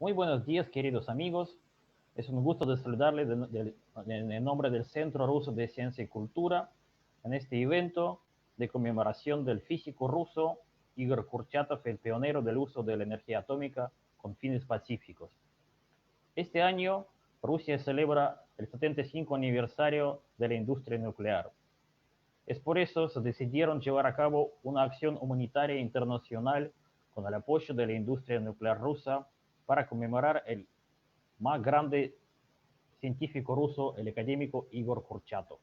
Muy buenos días, queridos amigos. Es un gusto de saludarles en el nombre del Centro Ruso de Ciencia y Cultura en este evento de conmemoración del físico ruso Igor Kurchatov, el pionero del uso de la energía atómica con fines pacíficos. Este año, Rusia celebra el 75 aniversario de la industria nuclear. Es por eso que se decidieron llevar a cabo una acción humanitaria internacional con el apoyo de la industria nuclear rusa para conmemorar el más grande científico ruso, el académico Igor Kurchatov.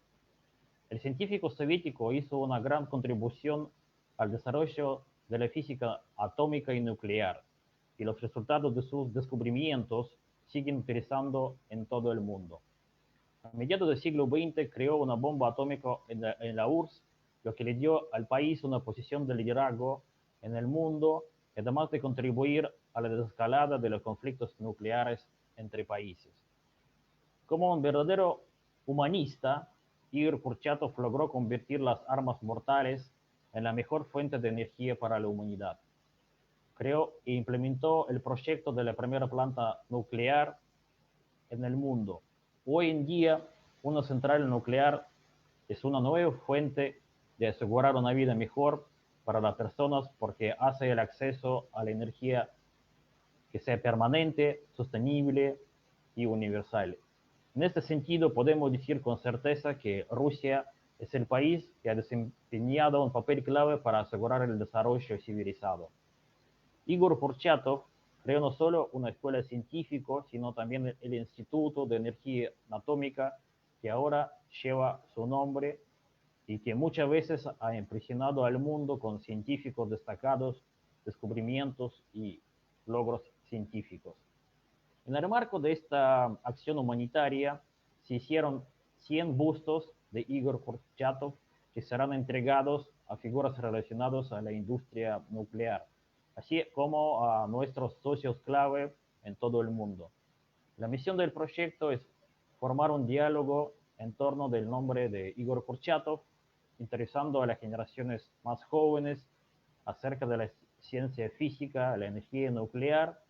El científico soviético hizo una gran contribución al desarrollo de la física atómica y nuclear, y los resultados de sus descubrimientos siguen utilizando en todo el mundo. A mediados del siglo XX creó una bomba atómica en la URSS, lo que le dio al país una posición de liderazgo en el mundo, además de contribuir a la desescalada de los conflictos nucleares entre países. Como un verdadero humanista, Igor Kurchatov logró convertir las armas mortales en la mejor fuente de energía para la humanidad. Creó e implementó el proyecto de la primera planta nuclear en el mundo. Hoy en día, una central nuclear es una nueva fuente de asegurar una vida mejor para las personas porque hace el acceso a la energía que sea permanente, sostenible y universal. En este sentido, podemos decir con certeza que Rusia es el país que ha desempeñado un papel clave para asegurar el desarrollo civilizado. Igor Kurchatov creó no solo una escuela científica, sino también el Instituto de Energía Atómica, que ahora lleva su nombre y que muchas veces ha impresionado al mundo con científicos destacados, descubrimientos y logros científicos. En el marco de esta acción humanitaria se hicieron 100 bustos de Igor Kurchatov que serán entregados a figuras relacionadas a la industria nuclear, así como a nuestros socios clave en todo el mundo. La misión del proyecto es formar un diálogo en torno del nombre de Igor Kurchatov, interesando a las generaciones más jóvenes acerca de la ciencia física, la energía nuclear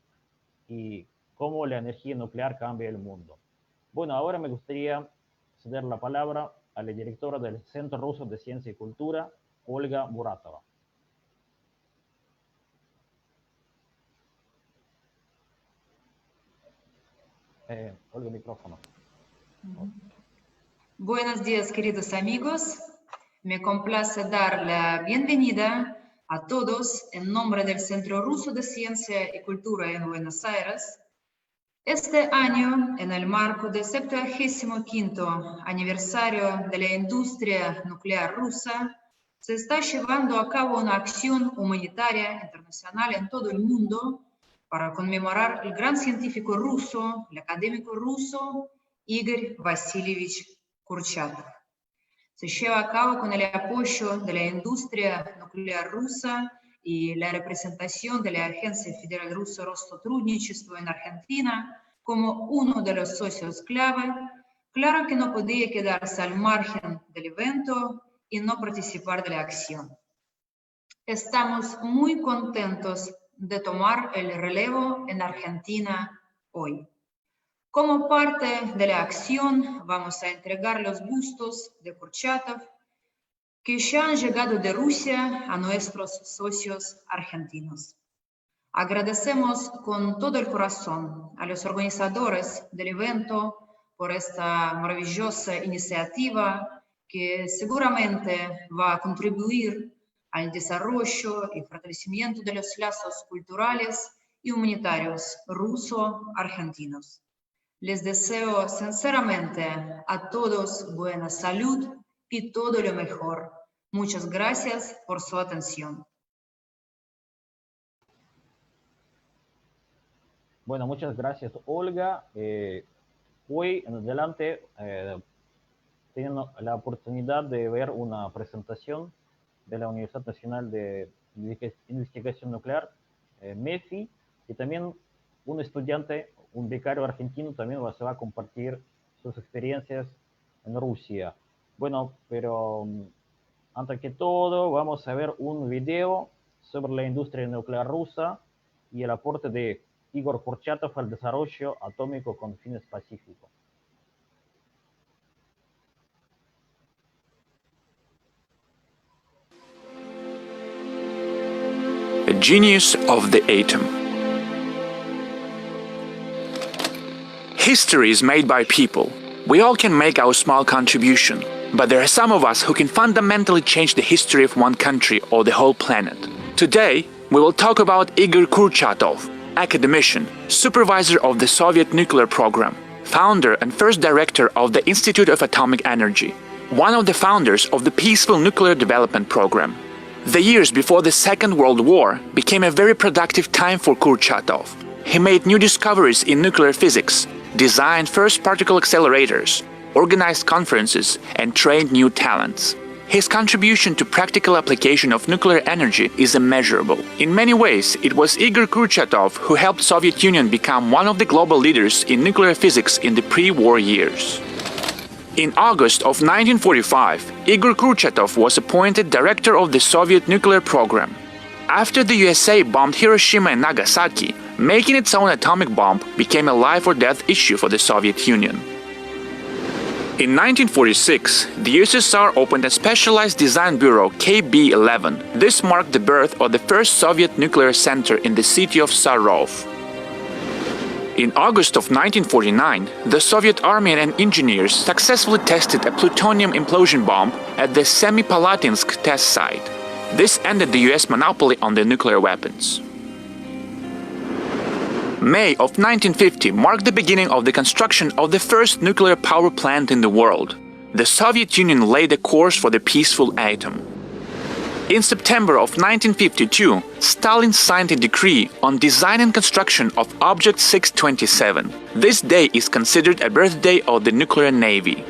y cómo la energía nuclear cambia el mundo. Bueno, ahora me gustaría ceder la palabra a la directora del Centro Ruso de Ciencia y Cultura, Olga Muratova. Olga, micrófono. Buenos días, queridos amigos. Me complace dar la bienvenida a todos en nombre del Centro Ruso de Ciencia y Cultura en Buenos Aires. Este año, en el marco del 75º aniversario de la industria nuclear rusa, se está llevando a cabo una acción humanitaria internacional en todo el mundo para conmemorar al gran científico ruso, el académico ruso, Igor Vasilievich Kurchatov. Se lleva a cabo con el apoyo de la industria nuclear rusa y la representación de la Agencia Federal Rusa Rosotrudnichestvo en Argentina como uno de los socios clave. Claro que no podía quedarse al margen del evento y no participar de la acción. Estamos muy contentos de tomar el relevo en Argentina hoy. Como parte de la acción, vamos a entregar los bustos de Kurchatov que ya han llegado de Rusia a nuestros socios argentinos. Agradecemos con todo el corazón a los organizadores del evento por esta maravillosa iniciativa que seguramente va a contribuir al desarrollo y fortalecimiento de los lazos culturales y humanitarios ruso-argentinos. Les deseo sinceramente a todos buena salud y todo lo mejor. Muchas gracias por su atención. Bueno, muchas gracias, Olga. Hoy en adelante tienen la oportunidad de ver una presentación de la Universidad Nacional de Investigación Nuclear, MEPhI, y también un estudiante, un becario argentino, también se va a compartir sus experiencias en Rusia. Bueno, pero antes que todo, vamos a ver un video sobre la industria nuclear rusa y el aporte de Igor Kurchatov al desarrollo atómico con fines pacíficos. A genius of the atom. History is made by people. We all can make our small contribution, but there are some of us who can fundamentally change the history of one country or the whole planet. Today, we will talk about Igor Kurchatov, academician, supervisor of the Soviet nuclear program, founder and first director of the Institute of Atomic Energy, one of the founders of the Peaceful Nuclear Development Program. The years before the Second World War became a very productive time for Kurchatov. He made new discoveries in nuclear physics, designed first particle accelerators, organized conferences, and trained new talents. His contribution to practical application of nuclear energy is immeasurable. In many ways, it was Igor Kurchatov who helped Soviet Union become one of the global leaders in nuclear physics in the pre-war years. In August of 1945, Igor Kurchatov was appointed director of the Soviet nuclear program. After the USA bombed Hiroshima and Nagasaki, making its own atomic bomb became a life-or-death issue for the Soviet Union. In 1946, the USSR opened a specialized design bureau KB-11. This marked the birth of the first Soviet nuclear center in the city of Sarov. In August of 1949, the Soviet Army and engineers successfully tested a plutonium implosion bomb at the Semipalatinsk test site. This ended the US monopoly on the nuclear weapons. May of 1950 marked the beginning of the construction of the first nuclear power plant in the world. The Soviet Union laid the course for the peaceful atom. In September of 1952, Stalin signed a decree on design and construction of Object 627. This day is considered a birthday of the nuclear navy.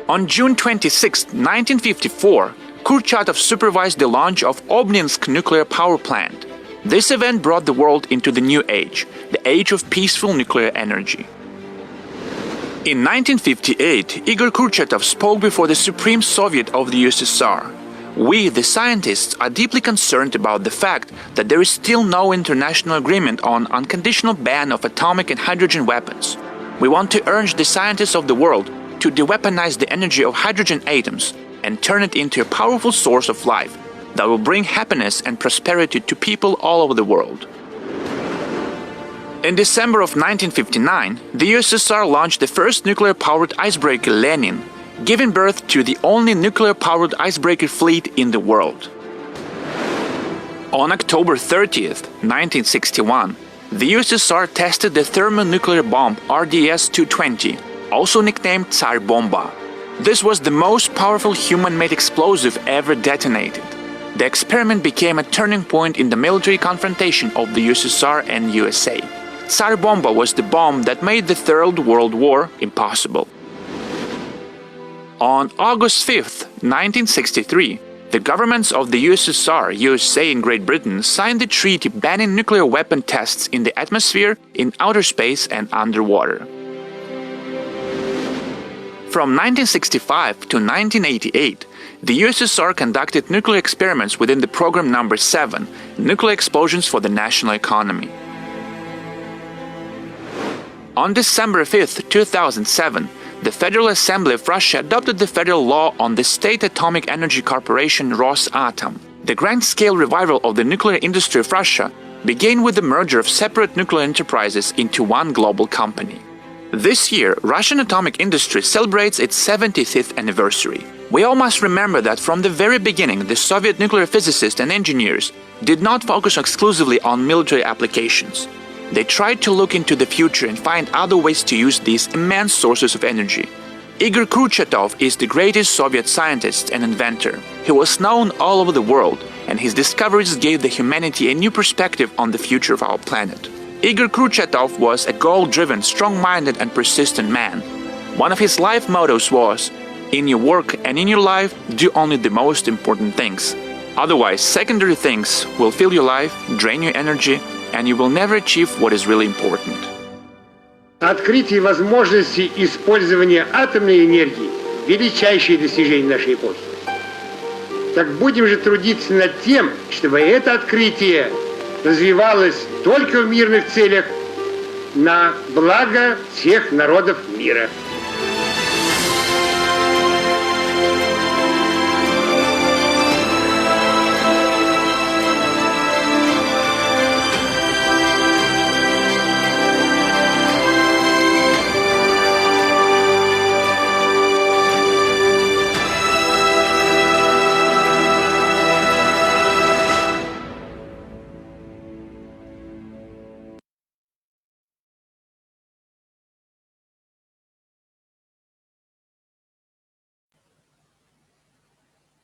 On June 26, 1954, Kurchatov supervised the launch of Obninsk nuclear power plant. This event brought the world into the new age, the age of peaceful nuclear energy. In 1958, Igor Kurchatov spoke before the Supreme Soviet of the USSR. We, the scientists, are deeply concerned about the fact that there is still no international agreement on unconditional ban of atomic and hydrogen weapons. We want to urge the scientists of the world to de-weaponize the energy of hydrogen atoms and turn it into a powerful source of life that will bring happiness and prosperity to people all over the world. In December of 1959, the USSR launched the first nuclear-powered icebreaker Lenin, giving birth to the only nuclear-powered icebreaker fleet in the world. On October 30th, 1961, the USSR tested the thermonuclear bomb RDS-220, also nicknamed Tsar Bomba. This was the most powerful human-made explosive ever detonated. The experiment became a turning point in the military confrontation of the USSR and USA. Tsar Bomba was the bomb that made the Third World War impossible. On August 5, 1963, the governments of the USSR, USA and Great Britain signed a treaty banning nuclear weapon tests in the atmosphere, in outer space and underwater. From 1965 to 1988, the USSR conducted nuclear experiments within the Program number 7, Nuclear Explosions for the National Economy. On December 5, 2007, the Federal Assembly of Russia adopted the federal law on the State Atomic Energy Corporation Rosatom. The grand-scale revival of the nuclear industry of Russia began with the merger of separate nuclear enterprises into one global company. This year, Russian atomic industry celebrates its 75th anniversary. We all must remember that from the very beginning, the Soviet nuclear physicists and engineers did not focus exclusively on military applications. They tried to look into the future and find other ways to use these immense sources of energy. Igor Kurchatov is the greatest Soviet scientist and inventor. He was known all over the world, and his discoveries gave the humanity a new perspective on the future of our planet. Igor Kurchatov was a goal-driven, strong-minded and persistent man. One of his life mottos was, "In your work and in your life, do only the most important things. Otherwise, secondary things will fill your life, drain your energy, and you will never achieve what is really important." Открытие возможности использования атомной энергии – величайшее достижение нашей эпохи. Так будем же трудиться над тем, чтобы это открытие развивалась только в мирных целях на благо всех народов мира.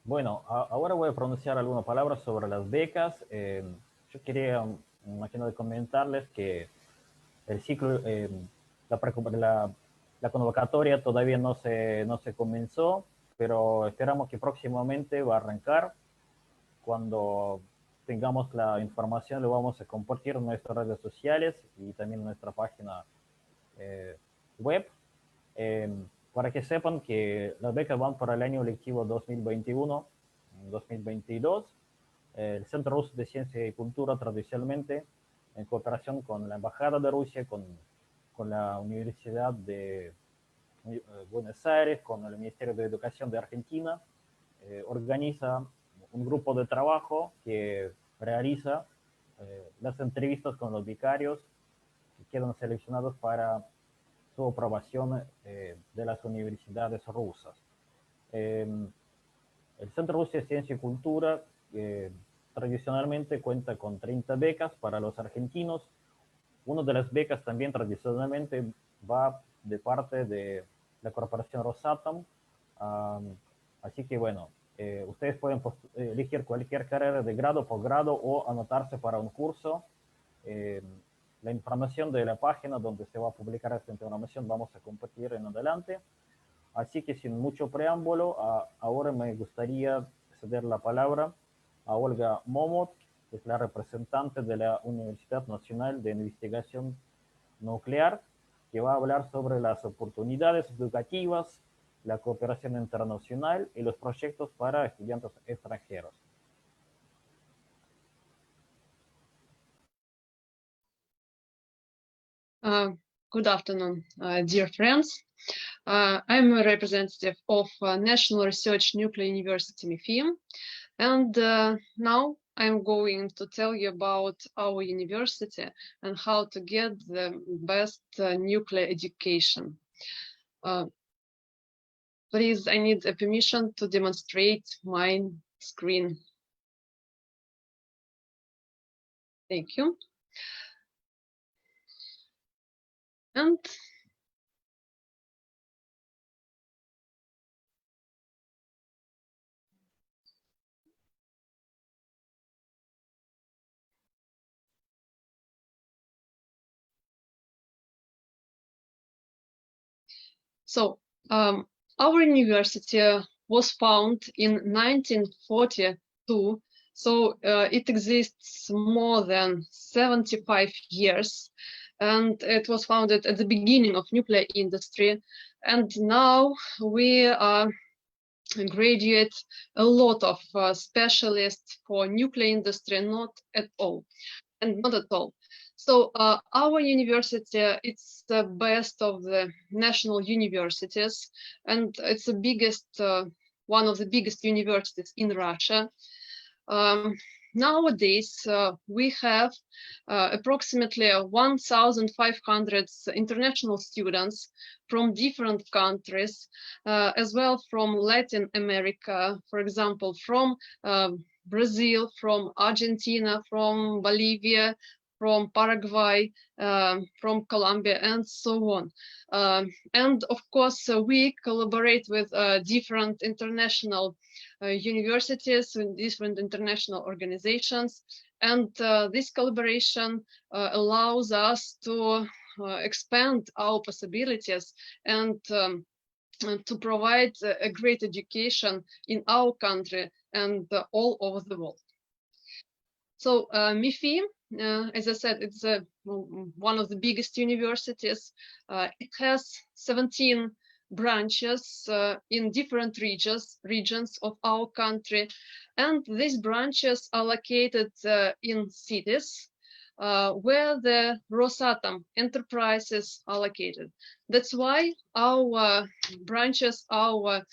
Bueno, ahora voy a pronunciar algunas palabras sobre las becas. Yo quería, imagino, comentarles que el ciclo, la convocatoria todavía no se comenzó, pero esperamos que próximamente va a arrancar. Cuando tengamos la información, lo vamos a compartir en nuestras redes sociales y también en nuestra página web. Para que sepan que las becas van para el año lectivo 2021-2022. El Centro Ruso de Ciencia y Cultura, tradicionalmente, en cooperación con la Embajada de Rusia, con la Universidad de Buenos Aires, con el Ministerio de Educación de Argentina, organiza un grupo de trabajo que realiza las entrevistas con los becarios que quedan seleccionados para su aprobación de las universidades rusas. El Centro Ruso de Ciencia y Cultura tradicionalmente cuenta con 30 becas para los argentinos. Una de las becas también tradicionalmente va de parte de la corporación Rosatom. Así que bueno, ustedes pueden elegir cualquier carrera de grado, posgrado o anotarse para un curso. La información de la página donde se va a publicar esta información vamos a compartir en adelante. Así que sin mucho preámbulo, ahora me gustaría ceder la palabra a Olga Momot, que es la representante de la Universidad Nacional de Investigación Nuclear, que va a hablar sobre las oportunidades educativas, la cooperación internacional y los proyectos para estudiantes extranjeros. Good afternoon, dear friends. I'm a representative of National Research Nuclear University MEPhI, and now I'm going to tell you about our university and how to get the best nuclear education. Please, I need a permission to demonstrate my screen. Thank you. And so our university was founded in 1942, so it exists more than 75 years, and it was founded at the beginning of nuclear industry, and now we graduate a lot of specialists for nuclear industry, not at all. So our university, it's the best of the national universities, and it's the biggest, one of the biggest universities in Russia. Nowadays, we have approximately 1,500 international students from different countries, as well from Latin America, for example, from Brazil, from Argentina, from Bolivia, from Paraguay, from Colombia, and so on. And of course, we collaborate with different international universities and different international organizations. And this collaboration allows us to expand our possibilities and to provide a great education in our country and all over the world. So MEPhI, as I said, it's one of the biggest universities. It has 17 branches in different regions of our country, and these branches are located in cities where the Rosatom enterprises are located. That's why our branches, our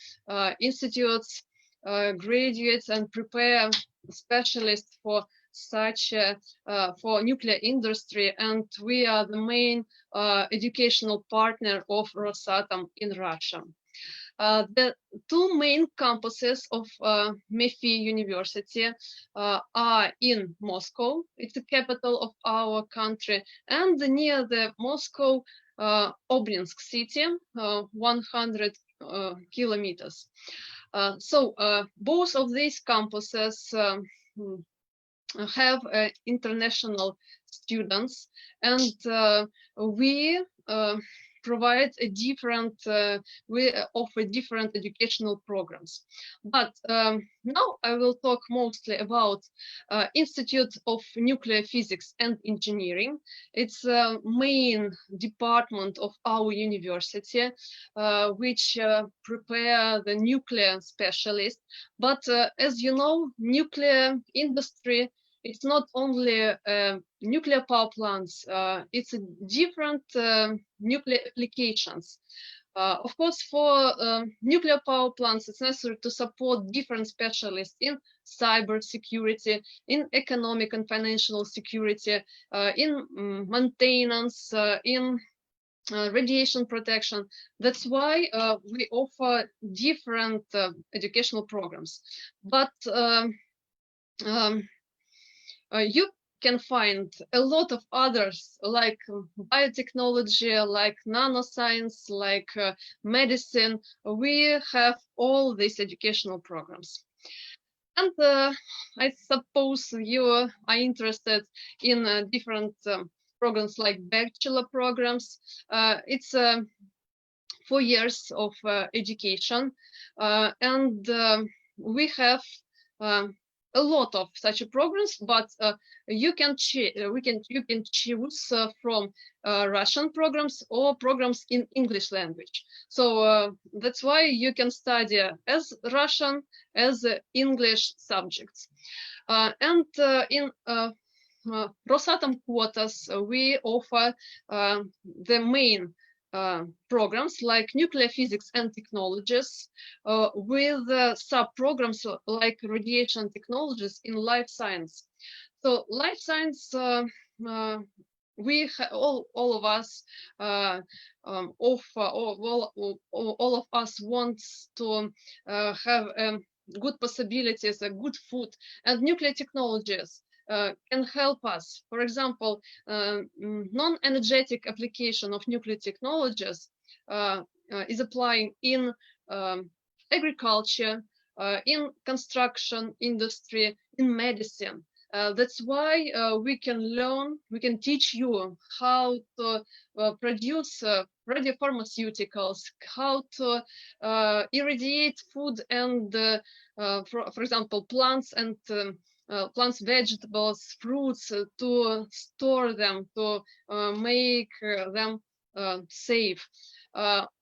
institutes graduates and prepare specialists for such for nuclear industry, and we are the main educational partner of Rosatom in Russia. The two main campuses of MEPhI University are in Moscow, it's the capital of our country, and near the Moscow, Obninsk city, 100 kilometers. So both of these campuses have international students, and we provide a different, we offer different educational programs. But now I will talk mostly about Institute of Nuclear Physics and Engineering. It's a main department of our university, which prepare the nuclear specialists. But as you know, nuclear industry, it's not only nuclear power plants, it's a different nuclear applications. Of course, for nuclear power plants, it's necessary to support different specialists in cyber security, in economic and financial security, in maintenance, in radiation protection. That's why we offer different educational programs. But you can find a lot of others, like biotechnology, like nanoscience, like medicine. We have all these educational programs. And I suppose you are interested in different programs like bachelor programs. It's 4 years of education, and we have a lot of such programs, but you can choose from Russian programs or programs in English language. So that's why you can study as Russian as English subjects. And in Rosatom quotas, we offer the main programs like nuclear physics and technologies, with sub-programs like radiation technologies in life science. So life science, we all of us offer, all of us wants to have good possibilities, good food, and nuclear technologies can help us. For example, non-energetic application of nuclear technologies is applying in agriculture, in construction industry, in medicine. That's why we can teach you how to produce radiopharmaceuticals, how to irradiate food and, for example, plants and plants, vegetables, fruits, to store them, to make them safe.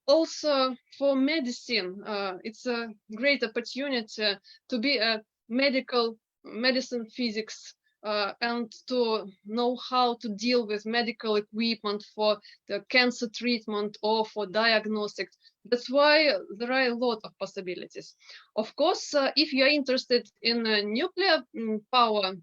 Also for medicine, it's a great opportunity to be a medicine physics and to know how to deal with medical equipment for the cancer treatment or for diagnostics. That's why there are a lot of possibilities. Of course, if you are interested in nuclear power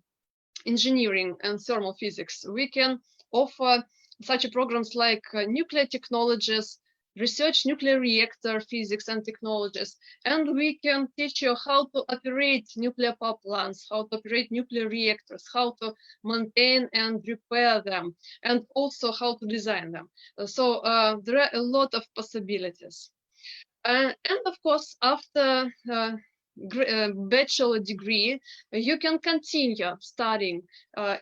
engineering and thermal physics, we can offer such programs like nuclear technologies, research nuclear reactor physics and technologies, and we can teach you how to operate nuclear power plants, how to operate nuclear reactors, how to maintain and repair them, and also how to design them. So there are a lot of possibilities. And of course, after bachelor degree, you can continue studying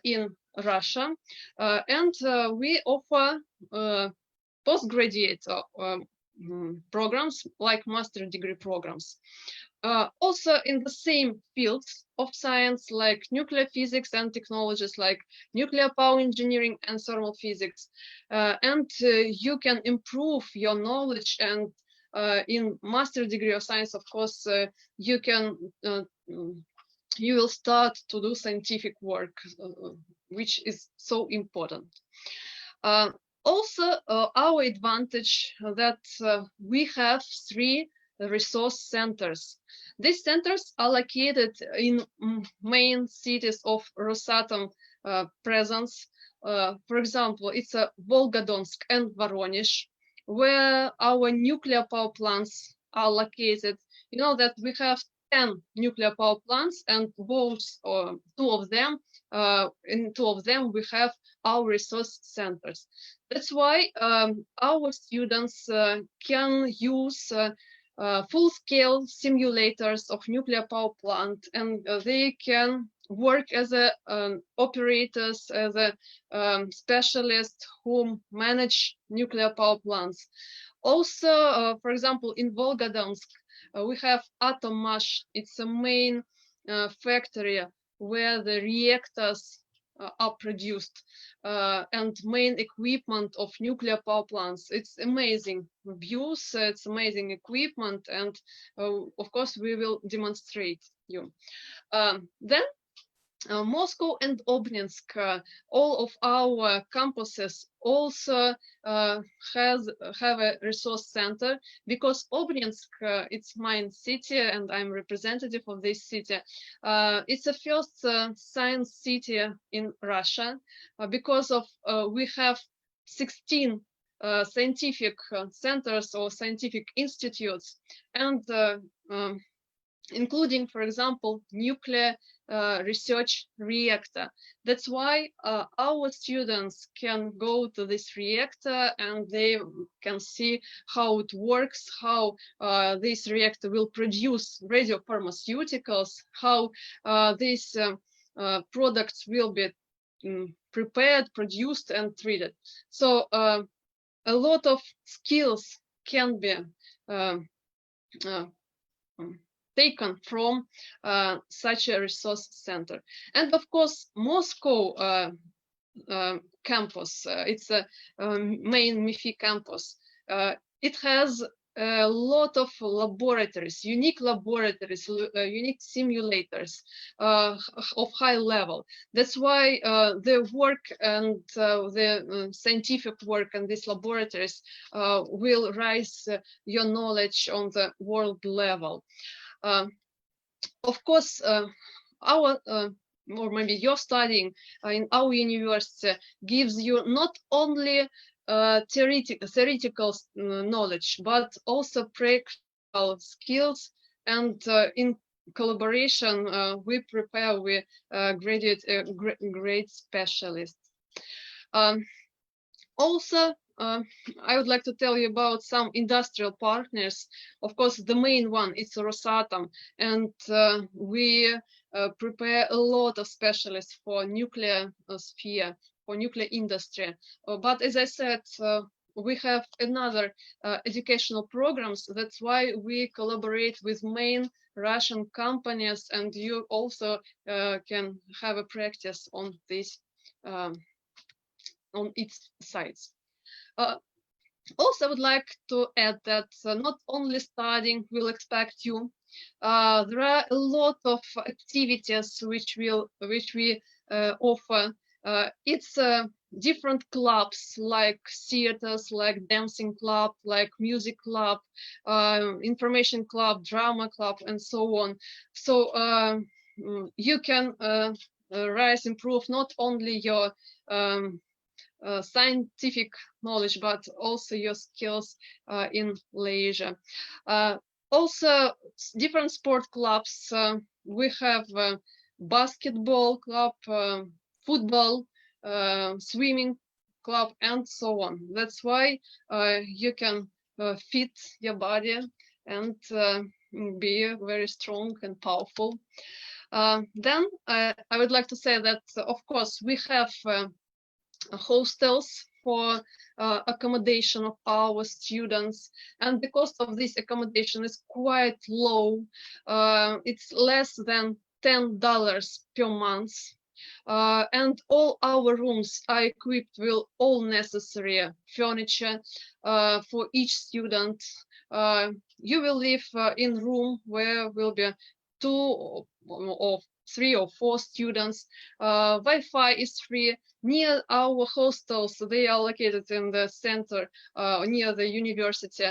in Russia, and we offer postgraduate programs like master degree programs. Also in the same fields of science like nuclear physics and technologies like nuclear power engineering and thermal physics. And you can improve your knowledge and in master degree of science, of course, you will start to do scientific work, which is so important. Also, our advantage that we have 3 resource centers. These centers are located in main cities of Rosatom presence. For example, it's Volgodonsk and Voronezh, where our nuclear power plants are located. You know that we have 10 nuclear power plants, and both in 2 of them we have our resource centers. That's why our students can use full-scale simulators of nuclear power plant, and they can work as operators, as specialists who manage nuclear power plants. Also, for example, in Volgodonsk, we have Atommash. It's a main factory where the reactors are produced and main equipment of nuclear power plants. It's amazing views, it's amazing equipment, and of course we will demonstrate you. Then Moscow and Obninsk, all of our campuses also have a resource center, because Obninsk, it's my city and I'm representative of this city. It's the first science city in Russia because of we have 16 scientific centers or scientific institutes, and including, for example, nuclear research reactor. That's why our students can go to this reactor and they can see how it works, how this reactor will produce radiopharmaceuticals, how these products will be prepared, produced, and treated. So a lot of skills can be taken from such a resource center. And of course, Moscow campus, it's a main MEPhI campus. It has a lot of laboratories, unique simulators of high level. That's why the work and the scientific work in these laboratories will raise your knowledge on the world level. Of course, our or maybe your studying in our university gives you not only theoretical knowledge, but also practical skills, and in collaboration we prepare with great specialists. Also, I would like to tell you about some industrial partners. Of course, the main one is Rosatom, and we prepare a lot of specialists for nuclear sphere, for nuclear industry. But as I said, we have another educational programs. That's why we collaborate with main Russian companies, and you also can have a practice on this on its sites. Also, I would like to add that not only studying will expect you. There are a lot of activities which we offer. It's different clubs like theaters, like dancing club, like music club, information club, drama club, and so on. So you can improve not only your scientific knowledge, but also your skills in leisure. Also, different sport clubs. We have basketball club, football, swimming club, and so on. That's why you can fit your body and be very strong and powerful. Then I would like to say that, of course, we have hostels for accommodation of our students, and the cost of this accommodation is quite low. It's less than $10 per month And all our rooms are equipped with all necessary furniture for each student. You will live in a room where will be 2 or 3 or 4 students. Wi-Fi is free. Near our hostels, they are located in the center, near the university.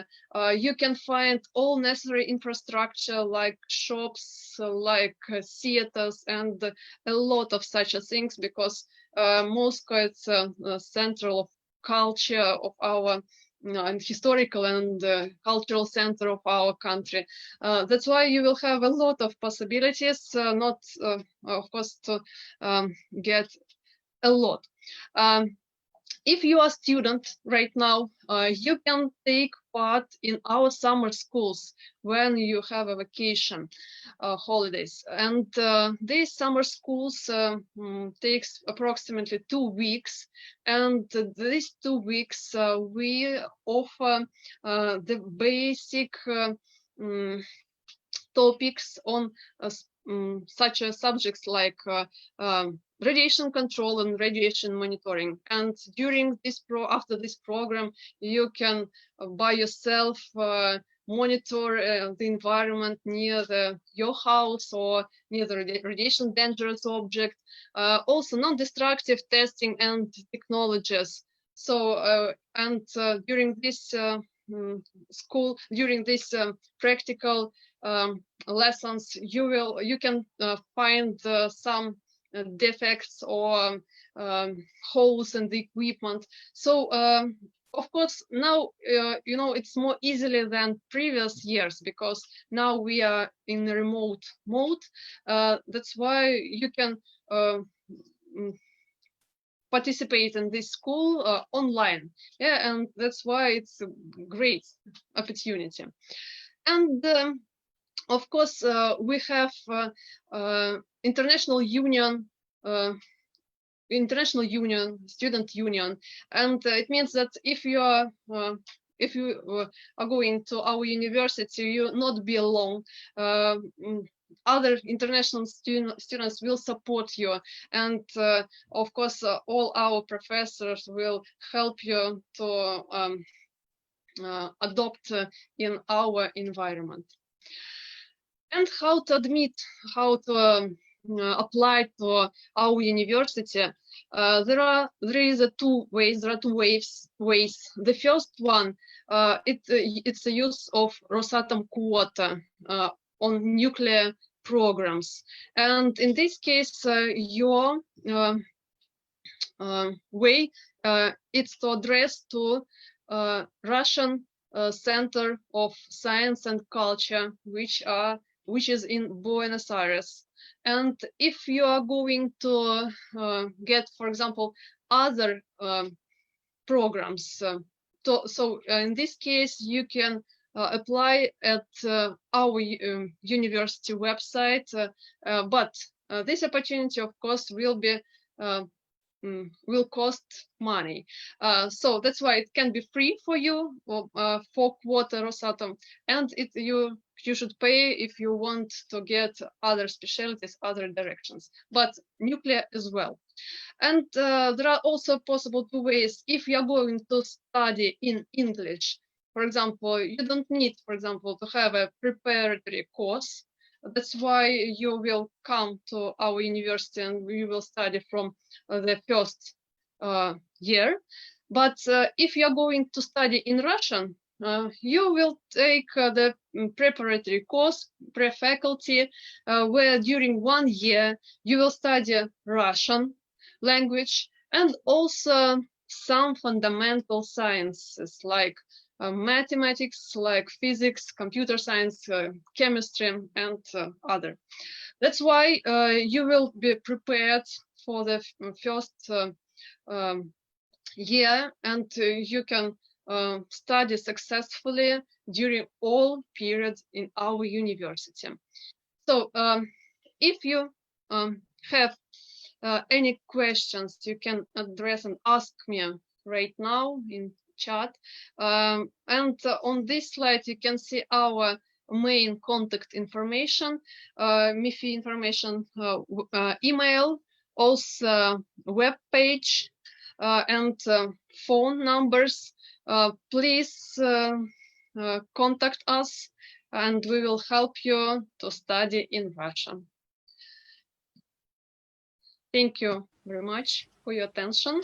You can find all necessary infrastructure like shops, like theaters, and a lot of such things, because Moscow is central of culture of our and historical and cultural center of our country. That's why you will have a lot of possibilities, not of course to get a lot. If you are a student right now, you can take part in our summer schools when you have a vacation holidays. And these summer schools takes approximately 2 weeks. And these 2 weeks we offer the basic topics on such subjects like radiation control and radiation monitoring. And during this after this program, you can by yourself monitor the environment near your house or near the radiation dangerous object. Also non-destructive testing and technologies. So during this during this practical lessons, you can find some defects or holes in the equipment. So of course now you know, it's more easily than previous years, because now we are in a remote mode. That's why you can participate in this school online. Yeah, and that's why it's a great opportunity. And of course, we have International Union, Student Union, and it means that if you are going to our university, you will not be alone. Other international students will support you, and of course, all our professors will help you to adopt in our environment. And how to admit, how to apply to our university. There is two ways. There are two ways. The first one, it's the use of Rosatom quota on nuclear programs, and in this case, your way it's to address to Russian Center of Science and Culture, which is in Buenos Aires. And if you are going to get, for example, other programs, so in this case, you can apply at our university website, but this opportunity, of course, will cost money. So that's why it can be free for you for quota Rosatom, and you should pay if you want to get other specialties, other directions, but nuclear as well. And there are also possible two ways. If you are going to study in English, for example, you don't need, for example, to have a preparatory course. That's why you will come to our university and we will study from the first year. But if you are going to study in Russian, you will take the preparatory course, pre-faculty, where during 1 year you will study Russian language and also some fundamental sciences like mathematics, like physics, computer science, chemistry, and other. That's why you will be prepared for the first year, and you can study successfully during all periods in our university. So if you have any questions, you can address and ask me right now in chat. And on this slide, you can see our main contact information, MEPhI information, email, also web page and phone numbers. Please contact us and we will help you to study in Russia. Thank you very much for your attention.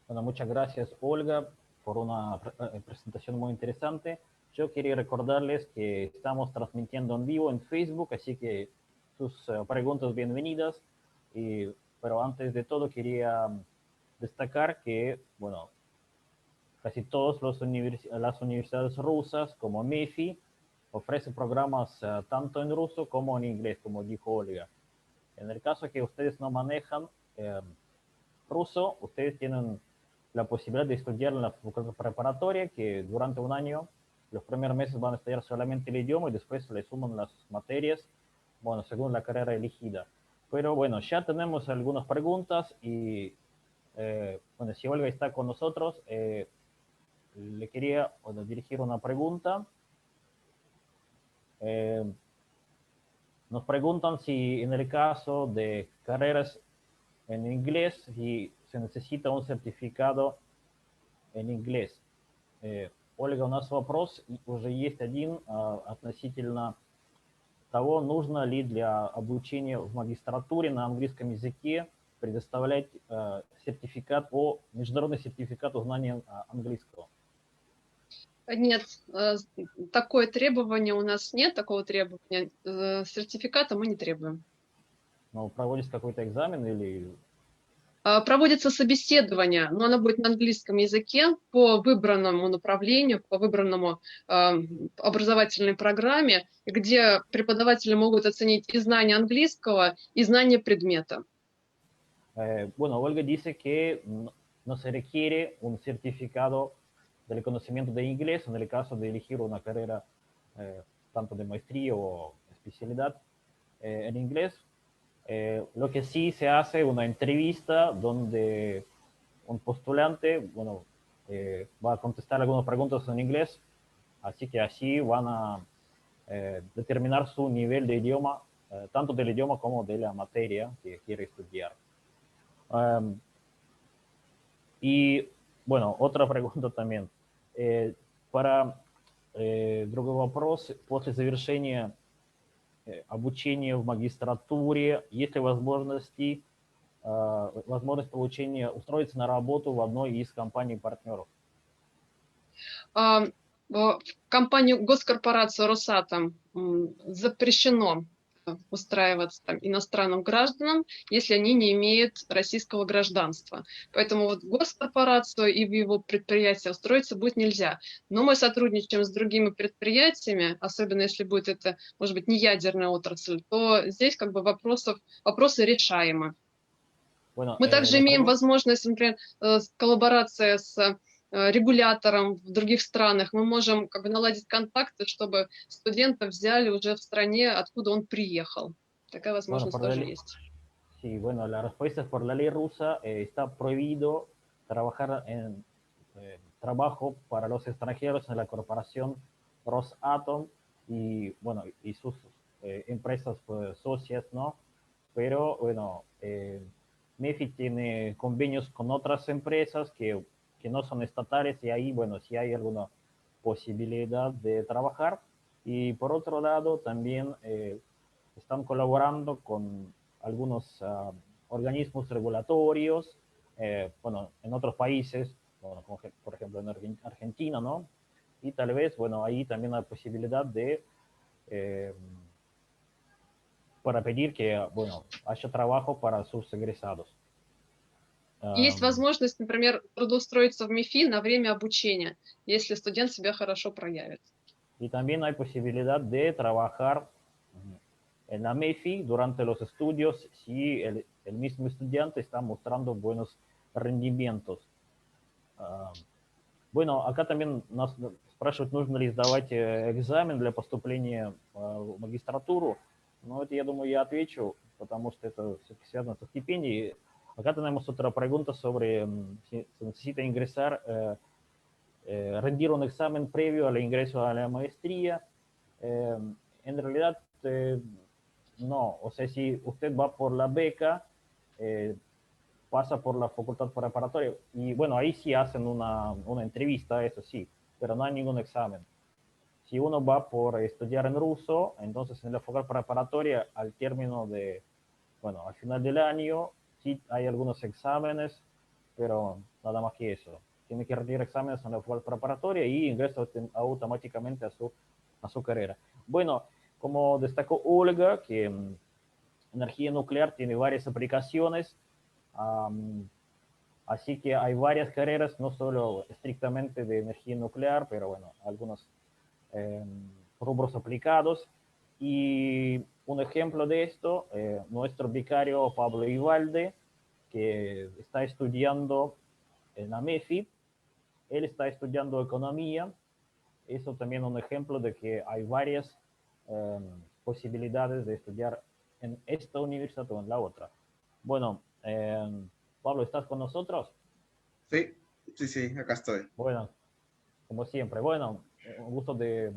Bueno, muchas gracias, Olga, por una presentación muy interesante. Yo quería recordarles que estamos transmitiendo en vivo en Facebook, así que sus preguntas bienvenidas. Pero antes de todo quería destacar que, bueno, casi todas las universidades rusas, como MEPhI, ofrecen programas tanto en ruso como en inglés, como dijo Olga. En el caso que ustedes no manejan ruso, ustedes tienen la posibilidad de estudiar en la facultad preparatoria, que durante un año, los primeros meses van a estudiar solamente el idioma y después le suman las materias, bueno, según la carrera elegida. Pero bueno, ya tenemos algunas preguntas y, bueno, si Olga está con nosotros, le quería dirigir una pregunta. Nos preguntan si en el caso de carreras en inglés, si se necesita un certificado en инглес. Ольга, у нас вопрос уже есть один относительно того, нужно ли для обучения в магистратуре на английском языке предоставлять международный сертификат узнания английского. Нет, такое требование у нас нет, такого требования. Сертификата мы не требуем. Но проводится какой-то экзамен или... Проводится собеседование, но оно будет на английском языке по выбранному направлению, по выбранному образовательной программе, где преподаватели могут оценить и знание английского, и знание предмета. Bueno, Olga dice que no se requiere un certificado del conocimiento de inglés en el caso de elegir una carrera tanto de maestría o especialidad en inglés. Lo que sí se hace una entrevista donde un postulante, bueno, va a contestar algunas preguntas en inglés, así que así van a determinar su nivel de idioma, tanto del idioma como de la materia que quiere estudiar. И, bueno, otra pregunta también. Другой вопрос. После завершения обучения в магистратуре, есть ли возможность получения, устроиться на работу в одной из компаний-партнеров? В компанию, госкорпорацию Росатом запрещено устраиваться там иностранным гражданам, если они не имеют российского гражданства. Поэтому вот в госкорпорацию и в его предприятие устроиться будет нельзя. Но мы сотрудничаем с другими предприятиями, особенно если будет это, может быть, не ядерная отрасль, то здесь как бы вопросы решаемы. Bueno, мы также имеем возможность, например, коллаборация с регулятором в других странах, мы можем как бы наладить контакты, чтобы студента взяли уже в стране, откуда он приехал. Такая возможность тоже есть. Sí, bueno, la respuesta es por la ley rusa, está prohibido trabajar en trabajo para los extranjeros en la corporación Rosatom y, bueno, y sus empresas pues, socias, ¿no? Pero, bueno, MEPhI tiene convenios con otras empresas que no son estatales y ahí, bueno, sí hay alguna posibilidad de trabajar. Y por otro lado, también están colaborando con algunos organismos regulatorios, bueno, en otros países, bueno, como por ejemplo en Argentina, ¿no? Y tal vez, bueno, ahí también hay posibilidad de, para pedir que, bueno, haya trabajo para sus egresados. Есть возможность, например, трудоустроиться в МИФИ на время обучения, если студент себя хорошо проявит. Y también hay posibilidad de trabajar en la MEPhI durante los estudios si el mismo estudiante está mostrando buenos rendimientos. Bueno, acá también nos спрашивают, нужно ли сдавать экзамен для поступления в магистратуру. Но это, я думаю, я отвечу, потому что это связано со стипендией. Acá tenemos otra pregunta sobre si se necesita ingresar, rendir un examen previo al ingreso a la maestría. En realidad, no, o sea, si usted va por la beca, pasa por la facultad preparatoria, y bueno, ahí sí hacen una entrevista, eso sí, pero no hay ningún examen. Si uno va por estudiar en ruso, entonces en la facultad preparatoria, al término de, bueno, al final del año, sí hay algunos exámenes, pero nada más que eso. Tiene que rendir exámenes en la facultad preparatoria y ingresa automáticamente a su carrera. Bueno, como destacó Olga, que energía nuclear tiene varias aplicaciones, um, así que hay varias carreras, no solo estrictamente de energía nuclear, pero bueno, algunos eh, rubros aplicados. Y un ejemplo de esto, nuestro becario Pablo Ivalde, que está estudiando en la MEPhI, él está estudiando economía. Eso también es un ejemplo de que hay varias eh, posibilidades de estudiar en esta universidad o en la otra. Bueno, Pablo, ¿estás con nosotros? Sí, sí, sí, acá estoy. Bueno, como siempre. Bueno, un gusto de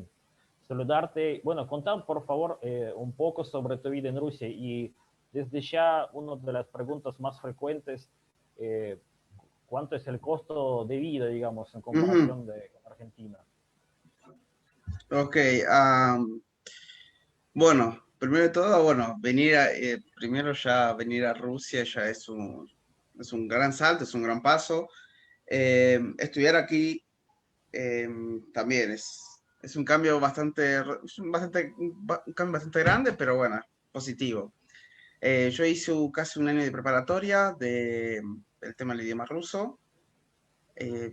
saludarte. Bueno, contad por favor un poco sobre tu vida en Rusia y desde ya una de las preguntas más frecuentes, eh, ¿cuánto es el costo de vida, digamos, en comparación con Argentina? Ok, bueno, primero de todo, bueno, primero ya venir a Rusia ya es un gran salto, es un gran paso. Estudiar aquí también es un cambio un cambio bastante grande, pero bueno, positivo. Yo hice casi un año de preparatoria del tema del idioma ruso.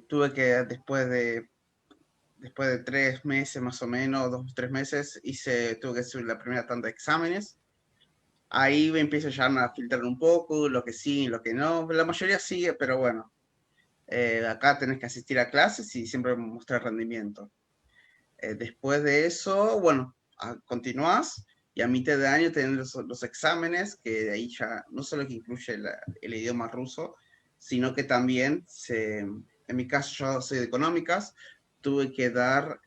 Tuve que, después de 3 meses más o menos, 2 o 3 meses, tuve que hacer la primera tanda de exámenes. Ahí me empiezo ya a filtrar un poco, lo que sí y lo que no. La mayoría sigue, pero bueno, acá tenés que asistir a clases y siempre mostrar rendimiento. Después de eso, bueno, continuás y a mitad de año tenés los exámenes, que de ahí ya no solo que incluye el idioma ruso, sino que también, en mi caso yo soy de económicas, tuve que dar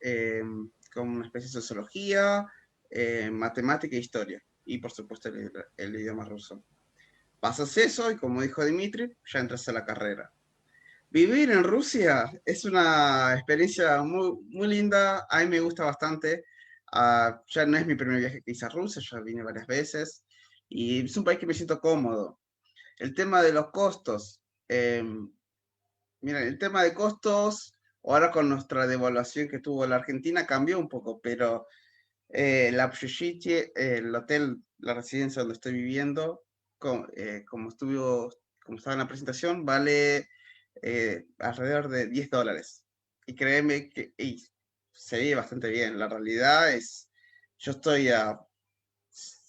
como una especie de sociología, matemática e historia, y por supuesto el idioma ruso. Pasas eso y como dijo Dimitri, ya entras a la carrera. Vivir en Rusia es una experiencia muy, muy linda, a mí me gusta bastante. Ya no es mi primer viaje que hice a Rusia, ya vine varias veces y es un país que me siento cómodo. El tema de los costos, mira, el tema de costos, ahora con nuestra devaluación que tuvo la Argentina cambió un poco, pero la общежитие, el hotel, la residencia donde estoy viviendo, como estaba en la presentación, vale alrededor de $10. Y créeme que se ve bastante bien. La realidad es, yo estoy a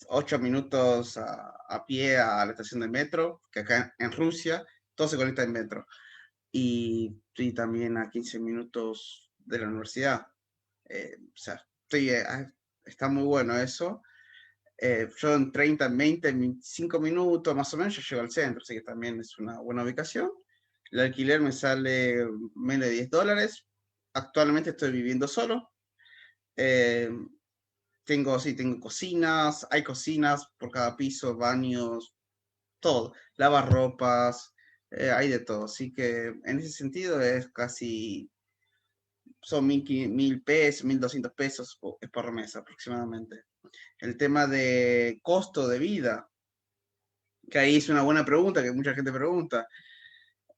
8 minutos a pie a la estación de metro, que acá en Rusia todo se conecta en metro. Y también a 15 minutos de la universidad. O sea, está muy bueno eso. Yo en 30, 20, 25 minutos más o menos ya llego al centro, así que también es una buena ubicación. El alquiler me sale menos de $10. Actualmente estoy viviendo solo. Eh, tengo cocinas, hay cocinas por cada piso, baños, todo. Lavarropas, hay de todo. Así que en ese sentido son 1.000 pesos, 1.200 pesos por mes aproximadamente. El tema de costo de vida, que ahí es una buena pregunta que mucha gente pregunta.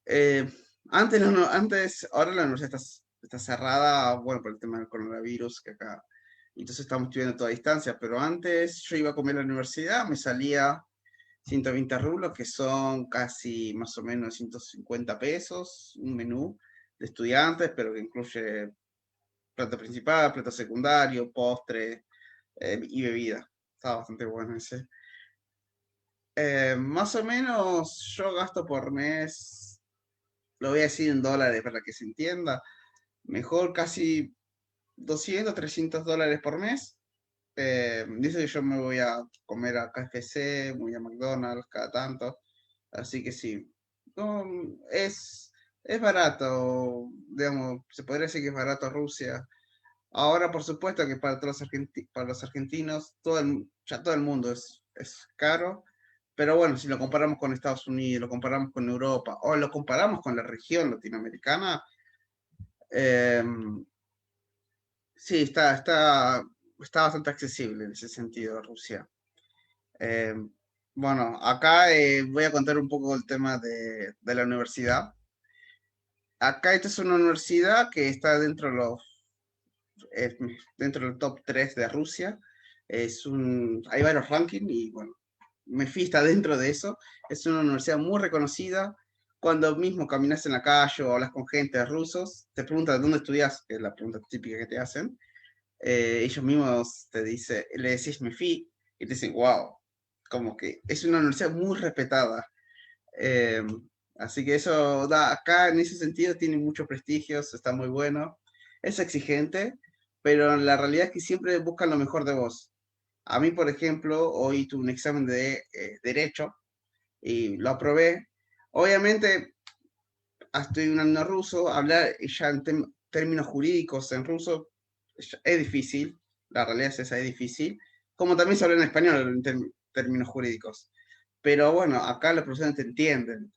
Eh, ahora la universidad está cerrada, bueno, por el tema del coronavirus, que acá, entonces estamos estudiando a toda distancia, pero antes yo iba a comer a la universidad, me salía 120 rublos, que son casi más o menos 150 pesos, un menú de estudiantes, pero que incluye plato principal, plato secundario, postre y bebida. Está bastante bueno ese. Más o menos yo gasto por mes, lo voy a decir en dólares para que se entienda, mejor casi 200, $300 por mes. Dice que yo me voy a comer a KFC, voy a McDonald's cada tanto, así que sí, no, es barato, digamos, se podría decir que es barato Rusia. Ahora, por supuesto que para todos para los argentinos, ya todo el mundo es caro, pero bueno, si lo comparamos con Estados Unidos, lo comparamos con Europa, o lo comparamos con la región latinoamericana, sí, está bastante accesible en ese sentido, Rusia. Bueno, acá voy a contar un poco el tema de la universidad. Acá esta es una universidad que está dentro del top 3 de Rusia. Hay varios rankings y bueno, MEPhI está dentro de eso. Es una universidad muy reconocida. Cuando mismo caminas en la calle o hablas con gente rusos, te preguntan dónde estudias, que es la pregunta típica que te hacen. Ellos mismos le decís MEPhI y te dicen, wow, como que es una universidad muy respetada. Eh, Así que eso da, acá en ese sentido tiene mucho prestigio, está muy bueno, es exigente, pero la realidad es que siempre buscan lo mejor de vos. A mí, por ejemplo, hoy tuve un examen de Derecho y lo aprobé. Obviamente, estoy un año ruso, hablar ya en términos jurídicos en ruso es difícil, la realidad es esa, es difícil, como también se habla en español en términos jurídicos. Pero bueno, acá los profesores te entienden.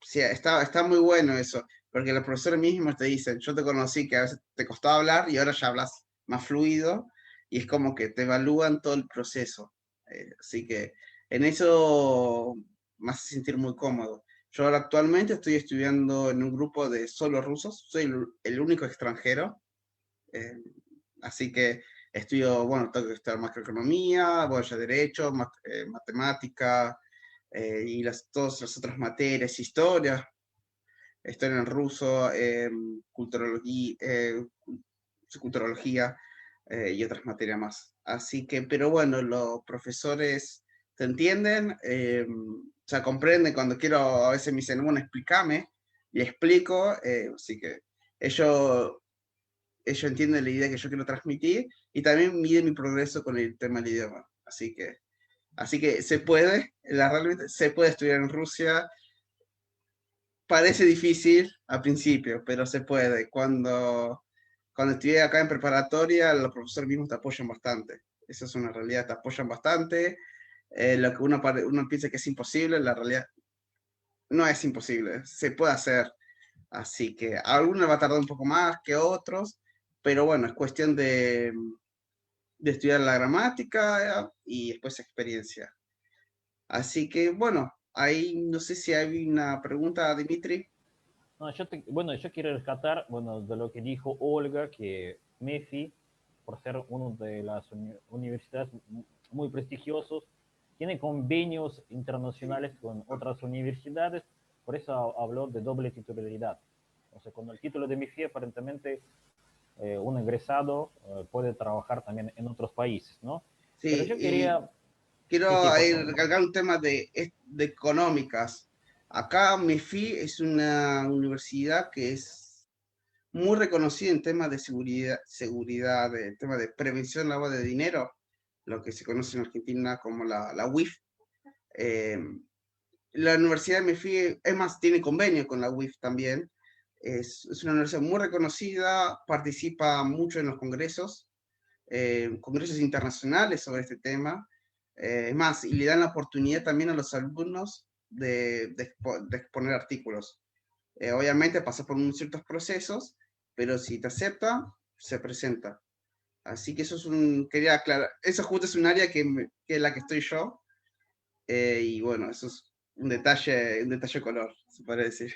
Sí, está muy bueno eso, porque los profesores mismos te dicen, yo te conocí que a veces te costaba hablar y ahora ya hablas más fluido y es como que te evalúan todo el proceso. Así que en eso me hace sentir muy cómodo. Yo ahora actualmente estoy estudiando en un grupo de solo rusos, soy el único extranjero, eh, así que estudio, bueno, tengo que estudiar macroeconomía, bueno, ya derecho, matemática, y todas las otras materias, historia en ruso, culturología y otras materias más. Así que, pero bueno, los profesores te entienden, o sea, comprenden cuando quiero, a veces me dicen, bueno, explícame, y explico, así que ellos entienden la idea que yo quiero transmitir y también miden mi progreso con el tema del idioma. Así que se puede, realmente se puede estudiar en Rusia. Parece difícil al principio, pero se puede. Cuando estudié acá en preparatoria, los profesores mismos te apoyan bastante. Eso es una realidad, te apoyan bastante. Lo que uno piensa que es imposible, la realidad no es imposible, se puede hacer. Así que algunos va a tardar un poco más que otros, pero bueno, es cuestión de estudiar la gramática y después experiencia. Así que bueno, ahí no sé si hay una pregunta, Dimitri. No, bueno, yo quiero rescatar, bueno, de lo que dijo Olga, que MEPhI, por ser una de las universidades muy prestigiosos, tiene convenios internacionales con otras universidades, por eso habló de doble titularidad. O sea, con el título de MEPhI, aparentemente, un egresado puede trabajar también en otros países, ¿no? Pero Sí, yo y quería... quiero Sí, sí, por favor. recalcar un tema de económicas. Acá MEPhI es una universidad que es muy reconocida en temas de seguridad, en temas de prevención de lavado de dinero, lo que se conoce en Argentina como la UIF. Eh, la Universidad de MEPhI, es más, tiene convenio con la UIF también. Es una universidad muy reconocida, participa mucho en los congresos internacionales sobre este tema. Es más, y le dan la oportunidad también a los alumnos de exponer artículos. Obviamente pasa por ciertos procesos, pero si te acepta, se presenta. Así que quería aclarar, eso justo es un área que es la que estoy yo, y bueno, eso es un detalle color, se puede decir.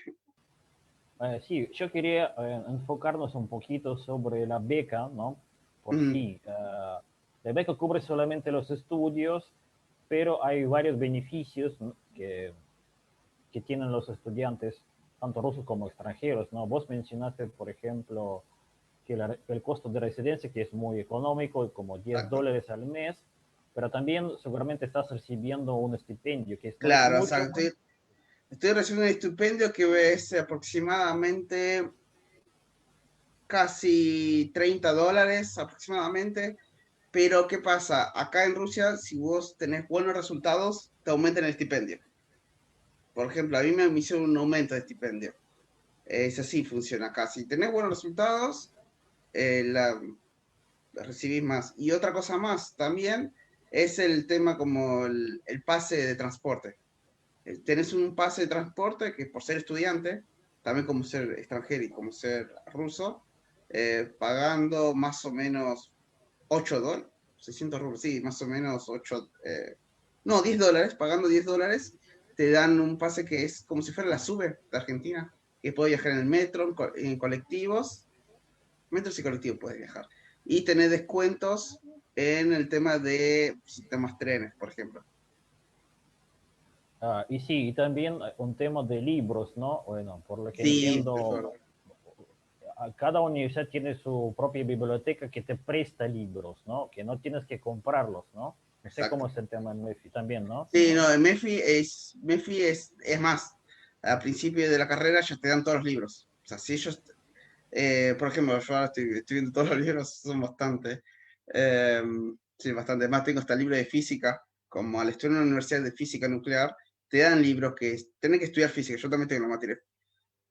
Sí, yo quería enfocarnos un poquito sobre la beca, ¿no? Por Mm, sí, la beca cubre solamente los estudios, pero hay varios beneficios, ¿no? que tienen los estudiantes, tanto rusos como extranjeros, ¿no? Vos mencionaste, por ejemplo, que el costo de residencia, que es muy económico, como exacto. $10 al mes, pero también seguramente estás recibiendo un estipendio, que no es Claro, o sea, mucho. estoy recibiendo un estipendio que es aproximadamente casi $30 aproximadamente. Pero, ¿qué pasa? Acá en Rusia, si vos tenés buenos resultados, te aumentan el estipendio. Por ejemplo, a mí me hicieron un aumento de estipendio. Es así, funciona acá. Si tenés buenos resultados, la recibís más. Y otra cosa más también es el tema como el pase de transporte. Tenés un pase de transporte que por ser estudiante, también como ser extranjero y como ser ruso, pagando más o menos $8, 600 rublos, sí, más o menos 8, no, $10, pagando $10, te dan un pase que es como si fuera la SUBE de Argentina, que puede viajar en el metro, en colectivos, metros y colectivos puedes viajar, y tener descuentos en el tema de sistemas trenes, por ejemplo. Y sí, y también un tema de libros, ¿no? Bueno, por lo que Sí, entiendo, cada universidad tiene su propia biblioteca que te presta libros, ¿no? Que no tienes que comprarlos, ¿no? No sé cómo exacto. es el tema en MEPhI también, ¿no? Sí, no, en MEPhI es más, al principio de la carrera ya te dan todos los libros. O sea, si ellos, por ejemplo, yo ahora estoy viendo todos los libros, son bastante. eh, sí, bastante. Más tengo hasta el libro de física, como al estudiar en una universidad de física nuclear, te dan libros que tienen que estudiar física. Yo también tengo la materia.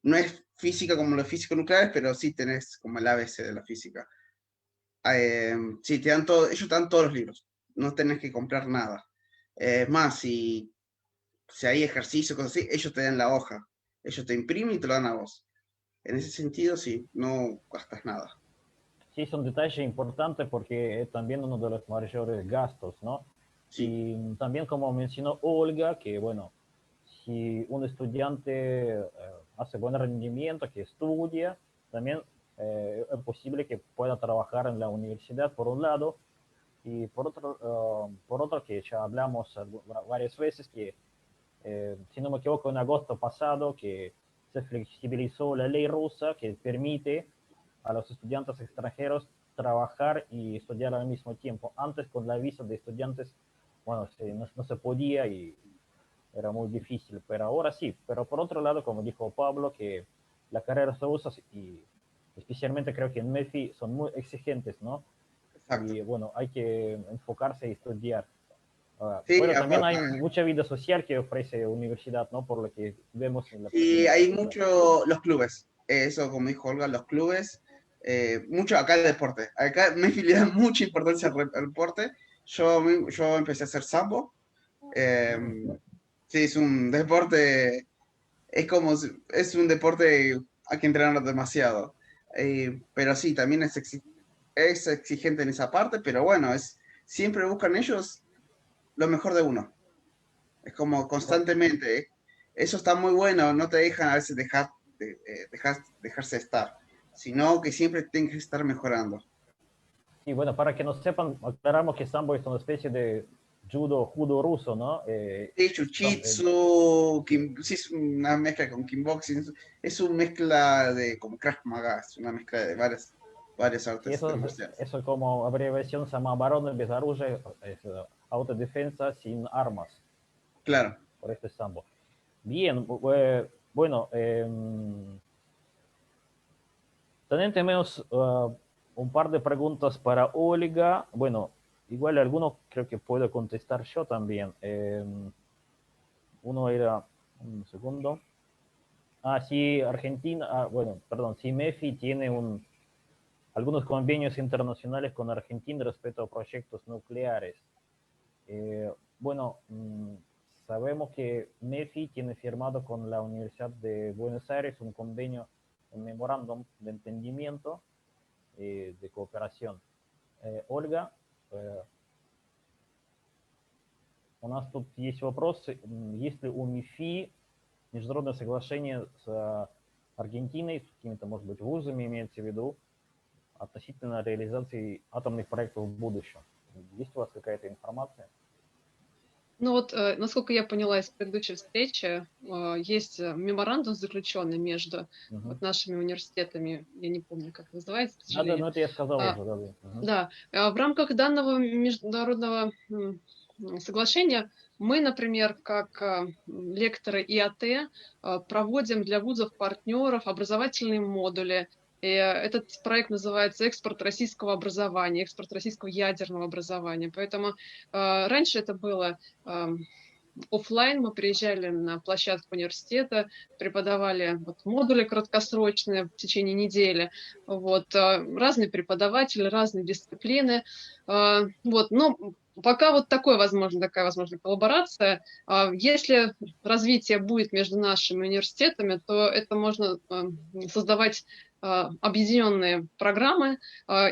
No es física como los físicos nucleares, pero sí tenés como el ABC de la física. Sí, te dan todo, ellos te dan todos los libros. No tenés que comprar nada. Es más, si hay ejercicio, cosas así, ellos te dan la hoja. Ellos te imprimen y te lo dan a vos. En ese sentido, sí, no gastas nada. Sí, es un detalle importante porque es también uno de los mayores gastos, ¿no? Sí, Y también como mencionó Olga, que bueno, si un estudiante hace buen rendimiento, que estudia, también es posible que pueda trabajar en la universidad por un lado, y por otro que ya hablamos varias veces, que si no me equivoco en agosto pasado, que se flexibilizó la ley rusa que permite a los estudiantes extranjeros trabajar y estudiar al mismo tiempo. Antes con la visa de estudiantes, bueno, no se podía y era muy difícil, pero ahora sí. Pero por otro lado, como dijo Pablo, que las carreras rusas y especialmente creo que en MEPhI son muy exigentes, ¿no? exacto. Y bueno, hay que enfocarse y estudiar. Sí, Pero también hay mucha vida social que ofrece universidad, ¿no? Por lo que vemos en la sí, hay presentación. mucho, los clubes. Eso, como dijo Olga, los clubes. Mucho acá el deporte. Acá me le da mucha importancia al deporte. Yo empecé a hacer sambo. eh, sí, es un deporte. Es un deporte, hay que entrenarlo demasiado. Pero sí, también es exigente en esa parte, pero bueno, siempre buscan ellos lo mejor de uno. Es como constantemente, ¿eh? Eso está muy bueno, no te dejan a veces dejarse estar, sino que siempre tienen que estar mejorando. Y bueno, para que no sepan, aclaramos que sambo es una especie de judo ruso, ¿no? Sí, jiu-jitsu, sí, es una mezcla con kickboxing, es una mezcla de como Krav Maga, es una mezcla de varias sí, artes marciales. eso como abreviación самооборона без оружия, es autodefensa sin armas, Claro. por este sambo. Bien, bueno, también tenemos un par de preguntas para Olga. Bueno, igual algunos creo que puedo contestar yo también. Uno era, un segundo. Sí, Argentina, bueno, perdón, sí, MEPhI tiene algunos convenios internacionales con Argentina respecto a proyectos nucleares. Bueno, sabemos que MEPhI tiene firmado con la Universidad de Buenos Aires un convenio, un memorándum de entendimiento de cooperación. Ольга, у нас тут есть вопрос, есть ли у МИФИ международное соглашение с Аргентиной, с какими-то, может быть, вузами имеется в виду, относительно реализации атомных проектов в будущем. Есть у вас какая-то информация? Ну вот, насколько я поняла из предыдущей встречи, есть меморандум заключенный между вот нашими университетами, я не помню, как называется, к Да, сожалению. ну это я сказал уже, да. В рамках данного международного соглашения мы, например, как лекторы ИАТ, проводим для вузов-партнеров образовательные модули. И этот проект называется «Экспорт российского образования», «Экспорт российского ядерного образования». Поэтому раньше это было офлайн, мы приезжали на площадку университета, преподавали модули краткосрочные в течение недели, разные преподаватели, разные дисциплины. Но Пока вот такая возможна коллаборация. Если развитие будет между нашими университетами, то это можно создавать объединенные программы,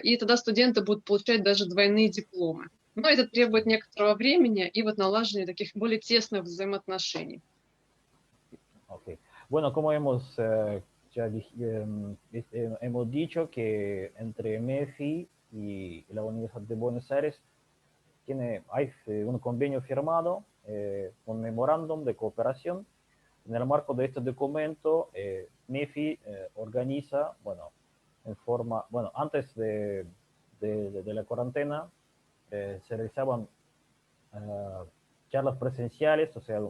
и тогда студенты будут получать даже двойные дипломы. Но это требует некоторого времени и вот налаживания таких более тесных взаимоотношений. Okay. Bueno, como hemos, hemos dicho que entre MEPhI y la Universidad de Buenos Aires hay un convenio firmado, un memorándum de cooperación. En el marco de este documento, MEPhI organiza, bueno, antes de la cuarentena, se realizaban charlas presenciales, o sea,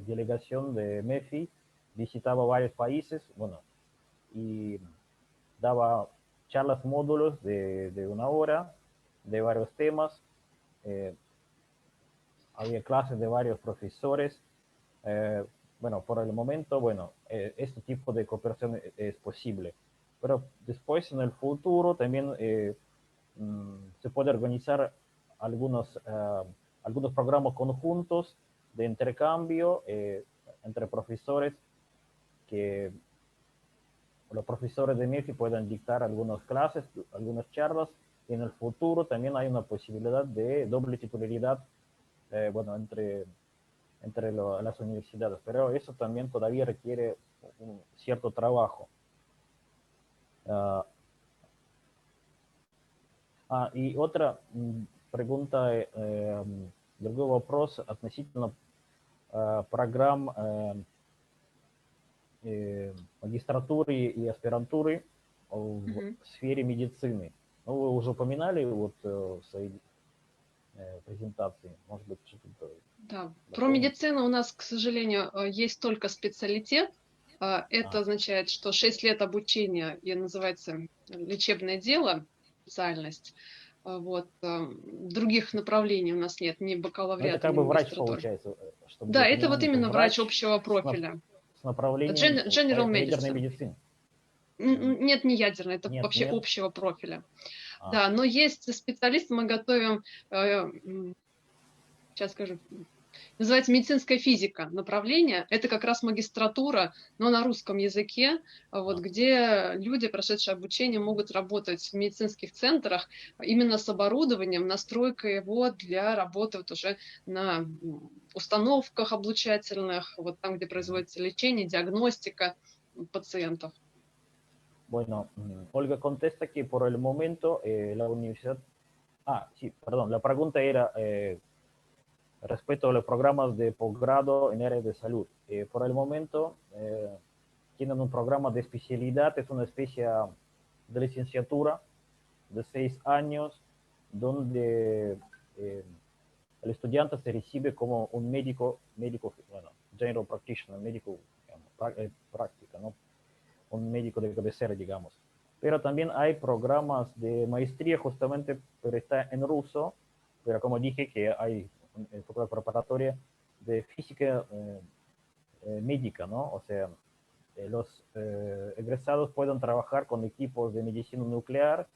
delegación de MEPhI visitaba varios países, bueno, y daba charlas módulos de 1 hora, de varios temas. Había clases de varios profesores. Bueno, por el momento, bueno, este tipo de cooperación es posible. Pero después, en el futuro, también se puede organizar algunos programas conjuntos de intercambio entre profesores, que los profesores de MEPhI puedan dictar algunas clases, algunas charlas. Y en el futuro también hay una posibilidad de doble titularidad, bueno, entre las universidades, pero eso también todavía requiere un cierto trabajo. И оtra pregunta, другой вопрос относительно программ магистратуры и аспирантуры в сфере медицины. Ну, вы уже упоминали вот в своей презентации, может быть, что-то... Да, про медицину у нас, к сожалению, есть только специалитет. Это означает, что 6 лет обучения, и называется лечебное дело, специальность. Вот. Других направлений у нас нет, ни бакалавриата, это как бы врач получается. Да, это вот именно врач общего профиля. С направлением ядерной медицины. Нет, не ядерной, это вообще общего профиля. Да, но есть специалисты, мы готовим, сейчас скажу, называется медицинская физика направление. Это как раз магистратура, но на русском языке, вот, где люди, прошедшие обучение, могут работать в медицинских центрах именно с оборудованием, настройкой его для работы вот уже на установках облучательных, вот там, где производится лечение, диагностика пациентов. Bueno, Olga contesta que por el momento la universidad... sí, perdón, la pregunta era respecto a los programas de posgrado en área de salud. Por el momento tienen un programa de especialidad, es una especie de licenciatura de 6 años, donde el estudiante se recibe como un médico, bueno, general practitioner, médico, digamos, práctica, ¿no? Un médico de cabecera, digamos. Pero también hay programas de maestría justamente, pero está en ruso, pero como dije que hay en facultad preparatoria de física médica, ¿no? O sea, los egresados pueden trabajar con equipos de medicina nuclear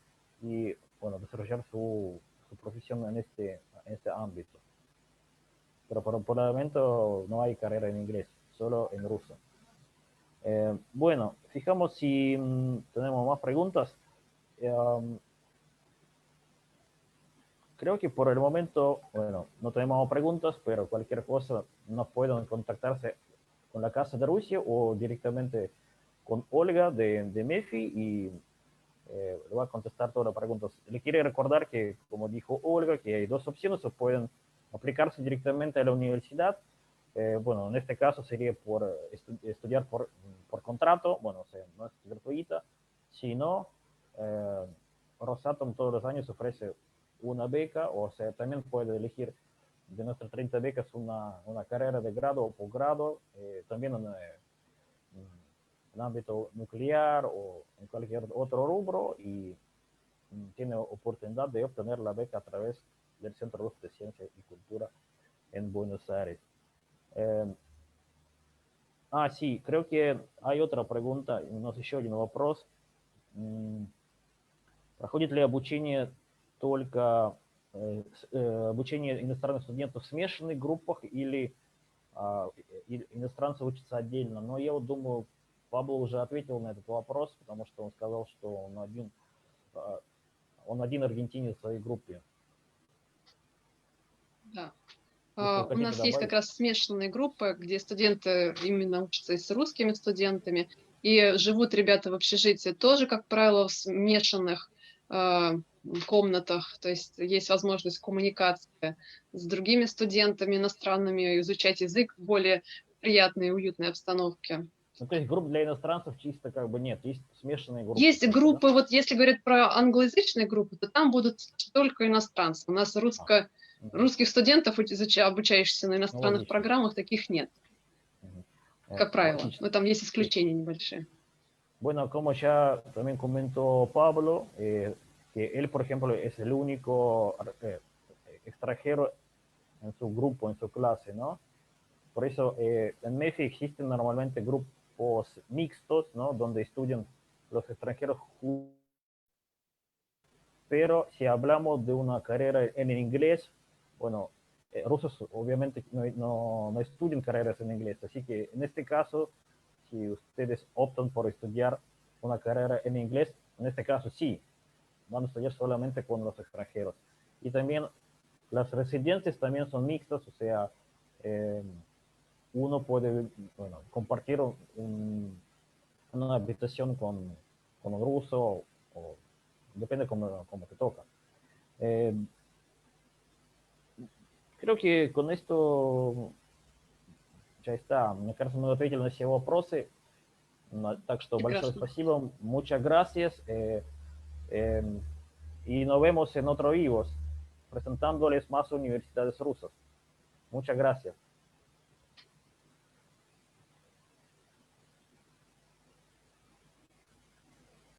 y, bueno, desarrollar su profesión en este ámbito. Pero por el momento no hay carrera en inglés, solo en ruso. Bueno, fijamos si tenemos más preguntas. Creo que por el momento, bueno, no tenemos más preguntas, pero cualquier cosa nos pueden contactarse con la Casa de Rusia o directamente con Olga de MEPhI y le va a contestar todas las preguntas. Le quiero recordar que, como dijo Olga, que hay 2 opciones, o pueden aplicarse directamente a la universidad. Bueno, en este caso sería por estudiar por contrato, bueno, o sea, no es gratuita, sino Rosatom todos los años ofrece una beca, o sea, también puede elegir de nuestras 30 becas una carrera de grado o posgrado, también en el ámbito nuclear o en cualquier otro rubro, y tiene oportunidad de obtener la beca a través del Centro Ruso de Ciencia y Cultura en Buenos Aires. Sí, creo que hay otra pregunта, у нас еще один вопрос. Проходит ли обучение только обучение иностранных студентов в смешанных группах или иностранцы учатся отдельно. Но я вот думаю, Пабло уже ответил на этот вопрос, потому что он сказал, что он один аргентинец в своей группе. Да. У нас есть как раз смешанные группы, где студенты именно учатся и с русскими студентами, и живут ребята в общежитии тоже, как правило, в смешанных комнатах, то есть есть возможность коммуникации с другими студентами иностранными, изучать язык в более приятной и уютной обстановке. Ну, то есть групп для иностранцев чисто как бы нет, есть смешанные группы. Есть группы, да? Вот если говорить про англоязычные группы, то там будут только иностранцы. У нас русских студентов, обучающихся на иностранных программах, таких нет, как правило. Но там есть исключения небольшие. Bueno, como ya también comentó Pablo, que él, por ejemplo, es el único extranjero en su grupo, en su clase, ¿no? Por eso en MEPhI existen normalmente grupos mixtos, ¿no? Donde estudian los extranjeros. Pero si hablamos de una carrera en inglés, bueno, rusos obviamente no estudian carreras en inglés, así que en este caso, si ustedes optan por estudiar una carrera en inglés, en este caso sí, van a estudiar solamente con los extranjeros. Y también las residencias también son mixtas, o sea, uno puede compartir una habitación con un ruso, o depende cómo te toca. Creo que con esto ya está. Мне кажется, мы ответили на все вопросы. Так что большое спасибо, muchas gracias. Y nos vemos en otro vivos, presentándoles más universidades rusas. Muchas gracias.